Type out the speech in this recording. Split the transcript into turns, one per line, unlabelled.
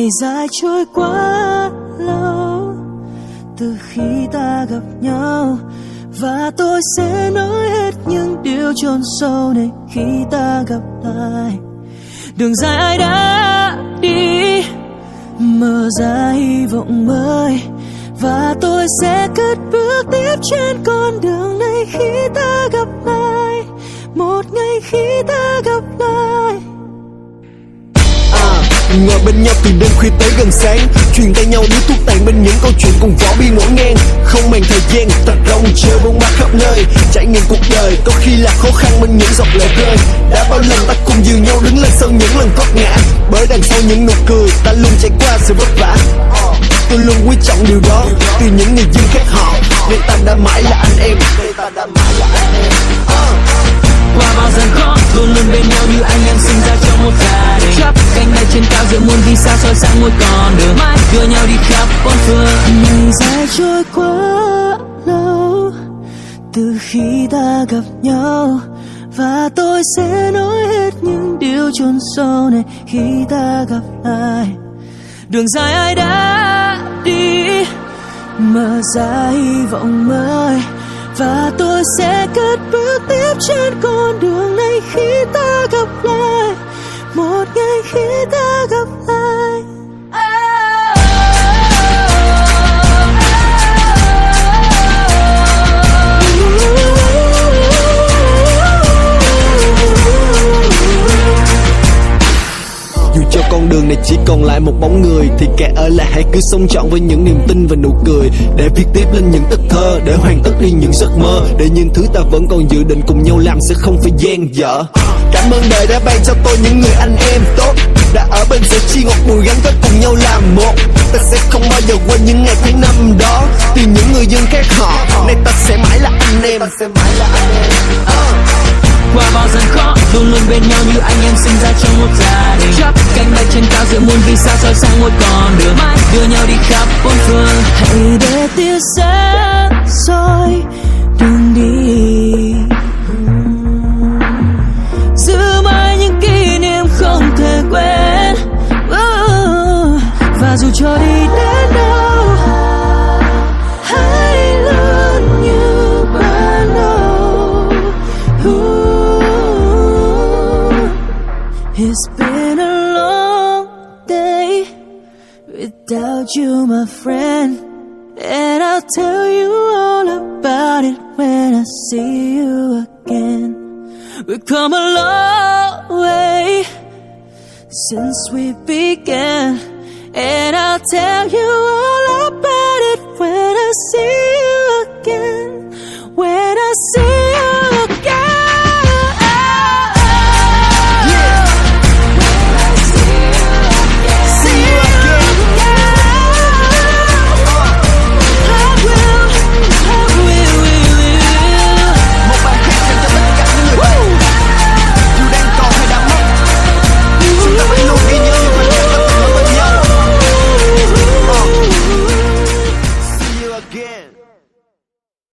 Ngày dài trôi quá lâu từ khi ta gặp nhau, và tôi sẽ nói hết những điều chôn sâu này khi ta gặp lại. Đường dài ai đã đi, mở ra hy vọng mới, và tôi sẽ cất bước tiếp trên con đường này khi ta gặp lại. Một ngày khi ta gặp lại.
Ngồi bên nhau từ đêm khuya tới gần sáng, truyền tay nhau điếu thuốc tàn bên những câu chuyện cùng vỏ bia ngổn ngang. Không màng thời gian, thật rong chơi bóng ba khắp nơi, trải nghiệm cuộc đời có khi là khó khăn bên những giọt lệ rơi. Đã bao lần ta cùng dìu nhau đứng lên sau những lần vấp ngã, bởi đằng sau những nụ cười ta luôn trải qua sự vất vả. Tôi luôn quý trọng điều đó từ những người dân khác họ, nên ta đã mãi là anh em.
Qua bao gian khó, luôn luôn bên nhau như anh em sinh ra trong một gia đình. Chắp cánh tay trên cao giữa muôn vì sao soi sáng mỗi con đường, mãi đưa nhau đi khắp bốn phương. Ngày dài trôi quá lâu từ khi ta gặp nhau, và tôi sẽ nói hết những điều chôn sâu này khi ta gặp lại. Đường dài ai đã đi, mở ra hy vọng mới, và tôi sẽ cất bước tiếp trên con đường này khi ta gặp lại. Một ngày khi ta gặp lại.
Dù cho con đường này chỉ còn lại một bóng người, thì kẻ ở lại hãy cứ sống trọn với những niềm tin và nụ cười, để viết tiếp lên những tấc thơ, để hoàn tất đi những giấc mơ, để những thứ ta vẫn còn dự định cùng nhau làm sẽ không phải dang dở. Cảm ơn đời đã ban cho tôi những người anh em tốt, đã ở bên sẻ chia ngọt bùi gắn kết cùng nhau làm một. Ta sẽ không bao giờ quên những ngày tháng năm đó, từ những người dân khác họ, nay ta sẽ mãi là anh em.
Qua bao gian khó, luôn luôn bên nhau như anh em sinh ra trong một gia đình. Chắp cánh tay trên cao giữa muôn vì sao soi sáng mỗi con đường, mãi đưa nhau đi khắp bốn phương. Hãy để tia sáng soi đường đi, giữ mãi những kỷ niệm không thể quên. Và dù cho đi đến đâu, hãy luôn như ban đầu. It's been a long day without you, my friend, and I'll tell you all about it when I see you again. We've come a long way since we began, and I'll tell you all